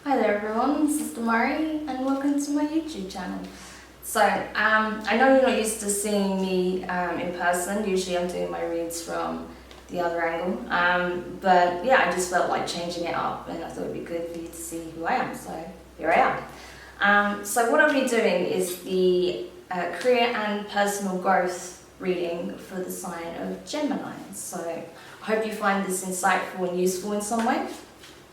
Hi there everyone, this is Demari and welcome to my YouTube channel. So, I know you're not used to seeing me in person. Usually I'm doing my reads from the other angle. But yeah, I just felt like changing it up and I thought it'd be good for you to see who I am. So here I am. So what I'll be doing is the career and personal growth reading for the sign of Gemini. So I hope you find this insightful and useful in some way.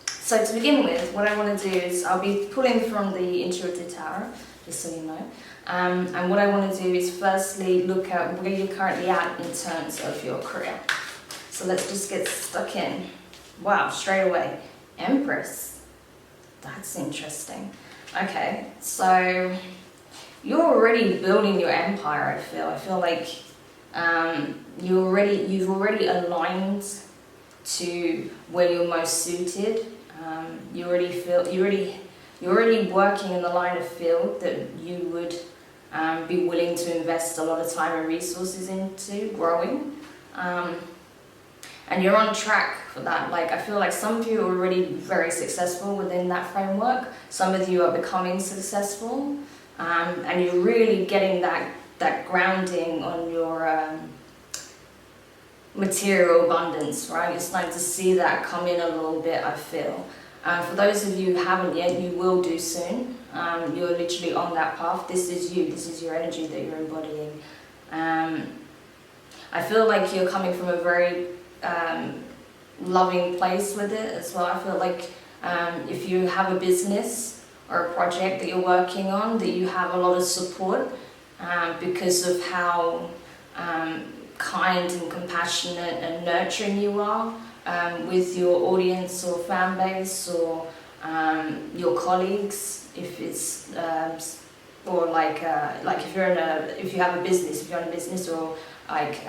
So to begin with, what I want to do is I'll be pulling from the Intuitive Tarot, just so you know. And what I want to do is firstly look at where you're currently at in terms of your career. So let's just get stuck in. Wow, straight away. Empress. That's interesting. Okay, so you're already building your empire, I feel. I feel like you've already aligned to where you're most suited. You're already working in the line of field that you would be willing to invest a lot of time and resources into growing, and you're on track for that. Like, I feel like some of you are already very successful within that framework. Some of you are becoming successful, and you're really getting that grounding on your material abundance, right? You're starting to see that come in a little bit, I feel. For those of you who haven't yet, you will do soon. You're literally on that path. This is you, this is your energy that you're embodying. I feel like you're coming from a very loving place with it as well. I feel like if you have a business or a project that you're working on, that you have a lot of support because of how kind and compassionate and nurturing you are with your audience or fan base or your colleagues, if it's or like if you have a business, if you're in a business, or like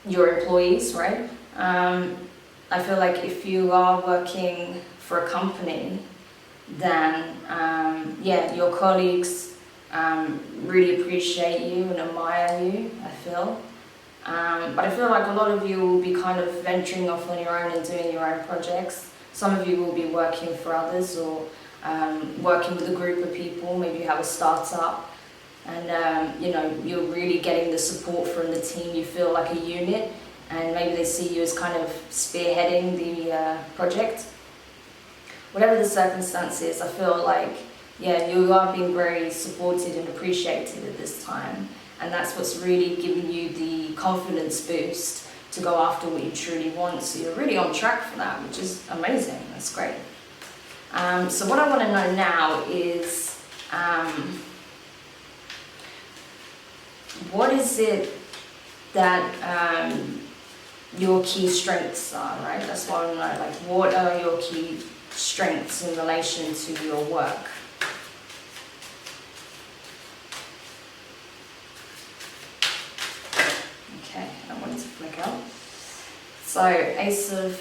your employees, right? I feel like if you are working for a company, then yeah, your colleagues really appreciate you and admire you, I feel. But I feel like a lot of you will be kind of venturing off on your own and doing your own projects. Some of you will be working for others or working with a group of people. Maybe you have a startup and you know, you're really getting the support from the team. You feel like a unit, and maybe they see you as kind of spearheading the project. Whatever the circumstances, I feel like, yeah, you are being very supported and appreciated at this time, and that's what's really giving you the confidence boost to go after what you truly want. So you're really on track for that, which is amazing. That's great. So what I want to know now is what is it that your key strengths are, right? That's what I want to know. Like, what are your key strengths in relation to your work? Okay, I want it to flick out. So, Ace of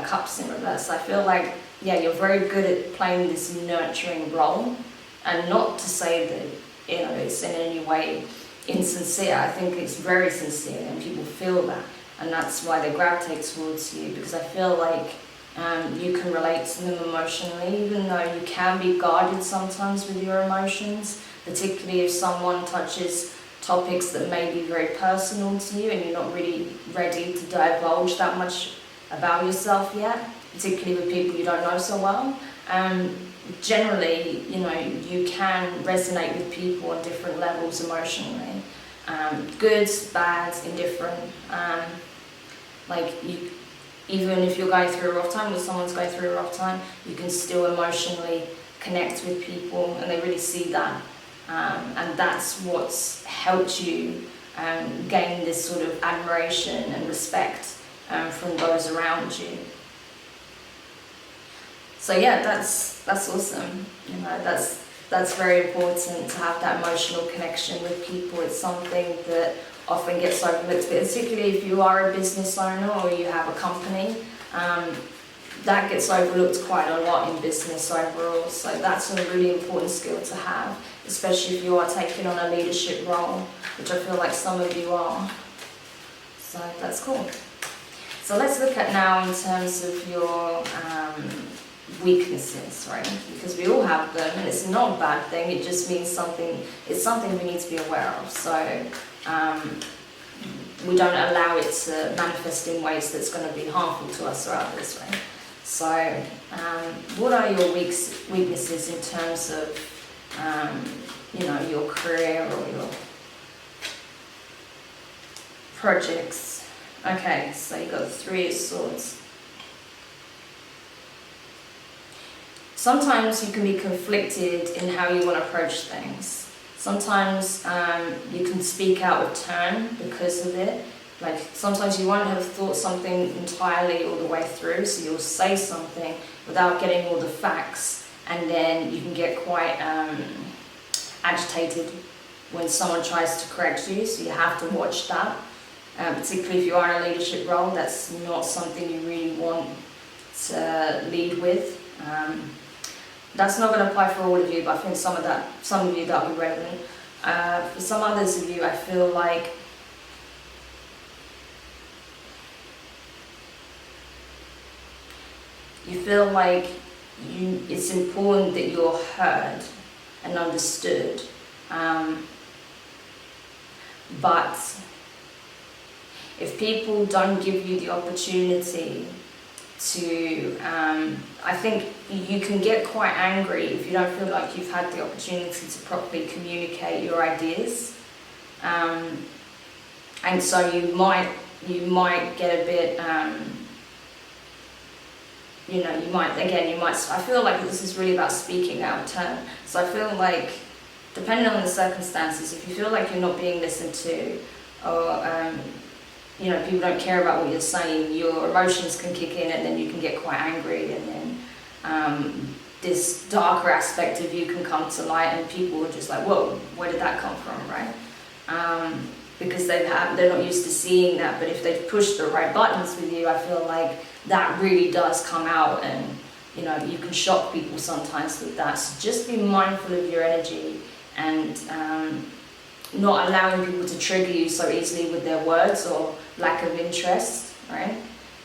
Cups in reverse. I feel like, yeah, you're very good at playing this nurturing role, and not to say that, you know, it's in any way insincere. I think it's very sincere, and people feel that, and that's why they gravitate towards you, because I feel like you can relate to them emotionally, even though you can be guarded sometimes with your emotions, particularly if someone touches topics that may be very personal to you and you're not really ready to divulge that much about yourself yet, particularly with people you don't know so well. Generally, you know, you can resonate with people on different levels emotionally. Good, bad, indifferent. Like, you, even if you're going through a rough time or someone's going through a rough time, you can still emotionally connect with people, and they really see that. And that's what's helped you gain this sort of admiration and respect from those around you. So yeah, that's awesome. You know, that's very important, to have that emotional connection with people. It's something that often gets overlooked, but particularly if you are a business owner or you have a company, that gets overlooked quite a lot in business overall. So that's a really important skill to have, especially if you are taking on a leadership role, which I feel like some of you are. So that's cool. So let's look at now in terms of your weaknesses, right? Because we all have them, and it's not a bad thing. It just means something. It's something we need to be aware of. So we don't allow it to manifest in ways that's going to be harmful to us or others, right? So what are your weaknesses in terms of your career or your projects? Okay, so you got the Three of Swords. Sometimes you can be conflicted in how you want to approach things. Sometimes you can speak out of turn because of it. Like sometimes you won't have thought something entirely all the way through, so you'll say something without getting all the facts, and then you can get quite agitated when someone tries to correct you, so you have to watch that. Particularly if you are in a leadership role, that's not something you really want to lead with. That's not going to apply for all of you, but I think some of you that will be relevant. For some others of you, I feel like it's important that you're heard and understood. But if people don't give you the opportunity to, I think you can get quite angry if you don't feel like you've had the opportunity to properly communicate your ideas, and so you might get a bit, I feel like this is really about speaking out of turn. So I feel like, depending on the circumstances, if you feel like you're not being listened to, or people don't care about what you're saying, your emotions can kick in, and then you can get quite angry, and then this darker aspect of you can come to light, and people are just like, whoa, where did that come from, right? Because they're not used to seeing that, but if they push the right buttons with you, I feel like that really does come out, and you can shock people sometimes with that. So just be mindful of your energy, and not allowing people to trigger you so easily with their words or lack of interest, right?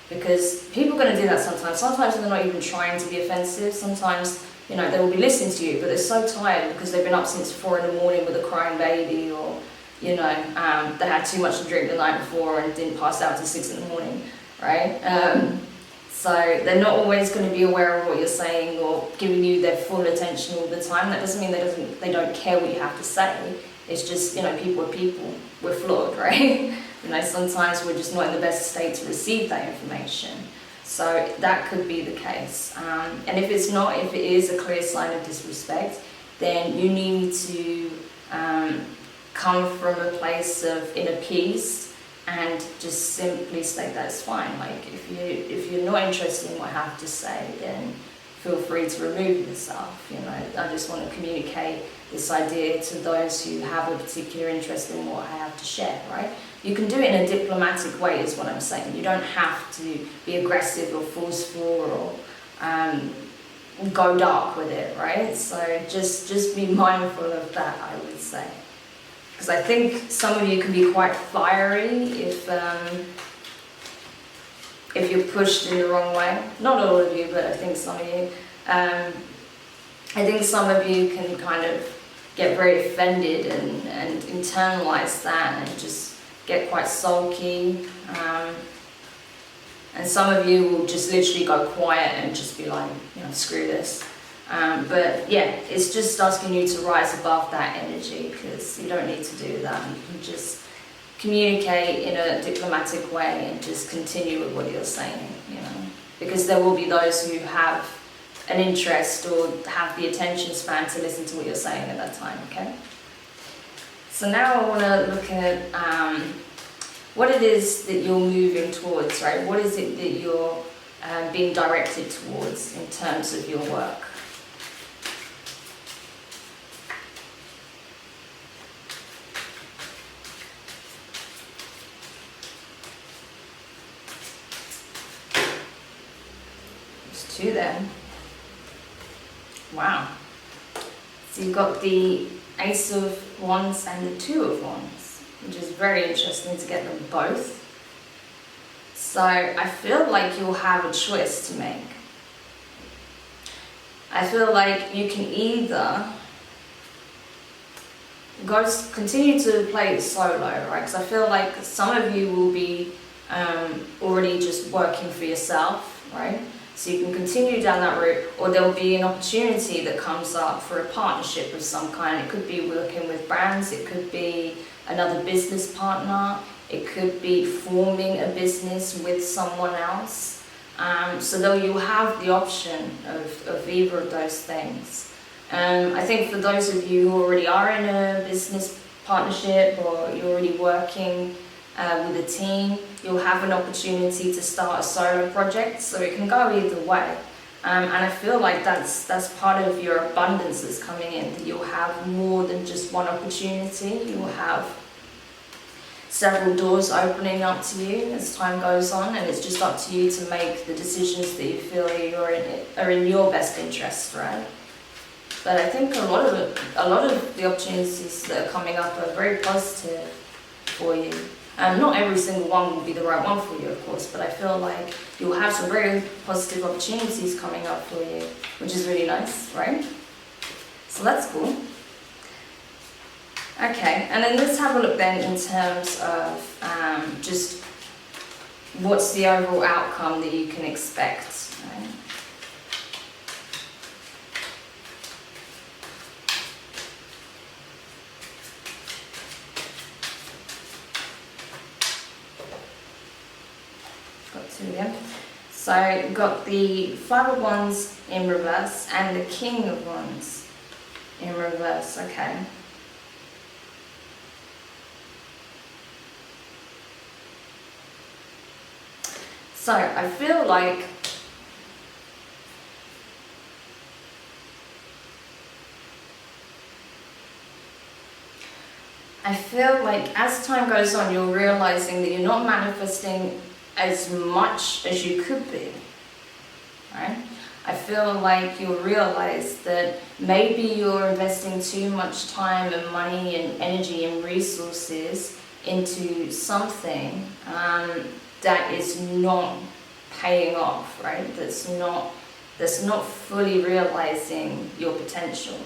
Because people are going to do that sometimes. Sometimes they're not even trying to be offensive. Sometimes, they will be listening to you, but they're so tired because they've been up since 4 in the morning with a crying baby, or, they had too much to drink the night before and didn't pass out till 6 in the morning, right? So they're not always going to be aware of what you're saying or giving you their full attention all the time. That doesn't mean they don't care what you have to say. It's just, people are people. We're flawed, right? Sometimes we're just not in the best state to receive that information. So that could be the case. And if it is a clear sign of disrespect, then you need to come from a place of inner peace and just simply state that it's fine. Like if you're not interested in what I have to say, then feel free to remove yourself. I just want to communicate this idea to those who have a particular interest in what I have to share, right? You can do it in a diplomatic way is what I'm saying. You don't have to be aggressive or forceful or go dark with it, right? So just be mindful of that, I would say. Because I think some of you can be quite fiery if you're pushed in the wrong way. Not all of you, but I think some of you. I think some of you can kind of get very offended and internalize that and just get quite sulky. And some of you will just literally go quiet and just be like, screw this. But yeah, it's just asking you to rise above that energy, because you don't need to do that. You can just communicate in a diplomatic way and just continue with what you're saying, because there will be those who have an interest or have the attention span to listen to what you're saying at that time, okay? So now I want to look at what it is that you're moving towards, right? What is it that you're being directed towards in terms of your work? There's 2 there. Wow. So you've got the Ace of Wands and the 2 of Wands, which is very interesting to get them both. So I feel like you'll have a choice to make. I feel like you can either continue to play it solo, right? Because I feel like some of you will be already just working for yourself, right? So you can continue down that route, or there will be an opportunity that comes up for a partnership of some kind. It could be working with brands, it could be another business partner, it could be forming a business with someone else. So though you'll have the option of either of those things. I think for those of you who already are in a business partnership or you're already working with a team, you'll have an opportunity to start a solo project, so it can go either way. And I feel like that's part of your abundance that's coming in, that you'll have more than just one opportunity. You'll have several doors opening up to you as time goes on, and it's just up to you to make the decisions that you feel are in your best interest, right? But I think a lot of the opportunities that are coming up are very positive for you. Not every single one will be the right one for you, of course, but I feel like you'll have some very positive opportunities coming up for you, which is really nice, right? So that's cool. Okay, and then let's have a look then in terms of just what's the overall outcome that you can expect, right? Got two again. So got the Five of Wands in reverse and the King of Wands in reverse, okay. So I feel like as time goes on, you're realizing that you're not manifesting as much as you could be, right? I feel like you'll realize that maybe you're investing too much time and money and energy and resources into something that is not paying off, right? That's not fully realizing your potential.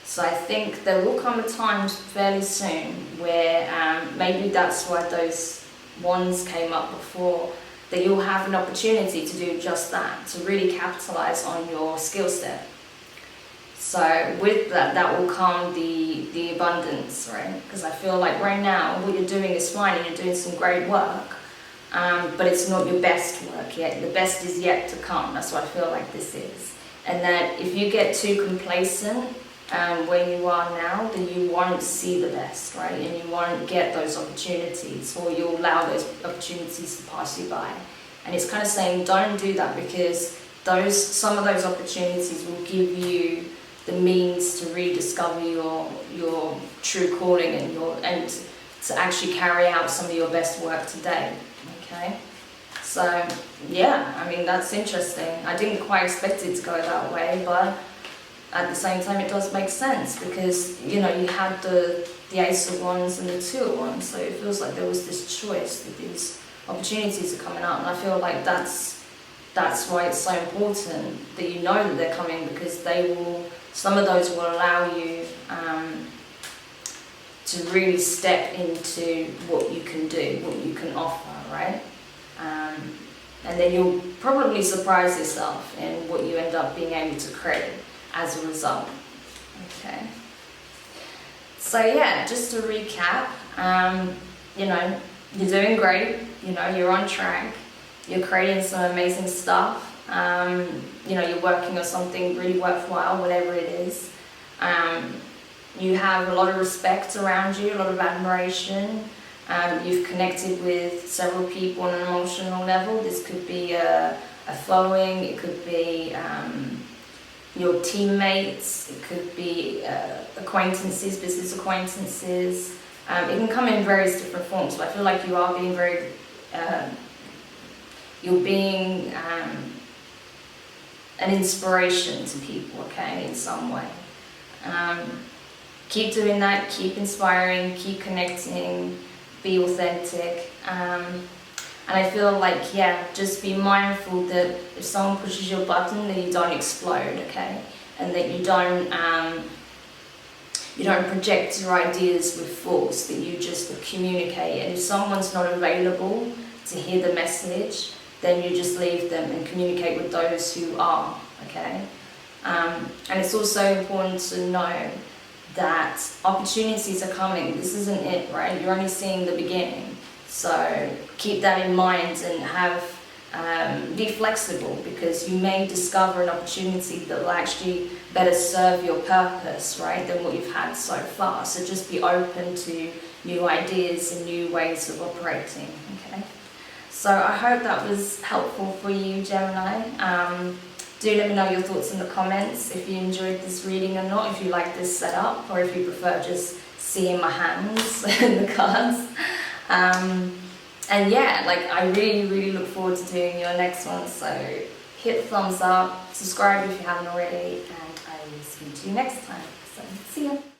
So I think there will come a time fairly soon where maybe that's why those wands came up before, that you'll have an opportunity to do just that, to really capitalize on your skill set. So with that will come the abundance, right? Because I feel like right now what you're doing is fine and you're doing some great work, but it's not your best work yet. The best is yet to come. That's what I feel like this is. And that if you get too complacent where you are now, then you won't see the best, right? And you won't get those opportunities, or you'll allow those opportunities to pass you by. And it's kind of saying don't do that, because some of those opportunities will give you the means to rediscover your true calling and to actually carry out some of your best work today. Okay, so yeah, I mean, that's interesting. I didn't quite expect it to go that way, but at the same time it does make sense, because you know you had the Ace of Wands and the Two of Wands, so it feels like there was this choice that these opportunities are coming up, and I feel like that's why it's so important that you know that they're coming, because some of those will allow you to really step into what you can do, what you can offer, right? And then you'll probably surprise yourself in what you end up being able to create as a result. Okay. So yeah, just to recap, you know, you're doing great, you know, you're on track, you're creating some amazing stuff, you know, you're working on something really worthwhile, whatever it is. You have a lot of respect around you, a lot of admiration. You've connected with several people on an emotional level. This could be a following, it could be your teammates, it could be acquaintances, business acquaintances. It can come in various different forms, but I feel like you are being very, you're being an inspiration to people, okay, in some way. Keep doing that, keep inspiring, keep connecting, be authentic. And I feel like, yeah, just be mindful that if someone pushes your button, that you don't explode, okay? And that you don't project your ideas with force, that you just communicate. And if someone's not available to hear the message, then you just leave them and communicate with those who are, okay? And it's also important to know that opportunities are coming. This isn't it, right? You're only seeing the beginning. So keep that in mind and be flexible, because you may discover an opportunity that will actually better serve your purpose, right, than what you've had so far. So just be open to new ideas and new ways of operating, okay? So I hope that was helpful for you, Gemini. Do let me know your thoughts in the comments, if you enjoyed this reading or not, if you like this setup, or if you prefer just seeing my hands in the cards. And yeah, like, I really look forward to doing your next one, so hit thumbs up, subscribe if you haven't already, and I will see you next time. So see ya.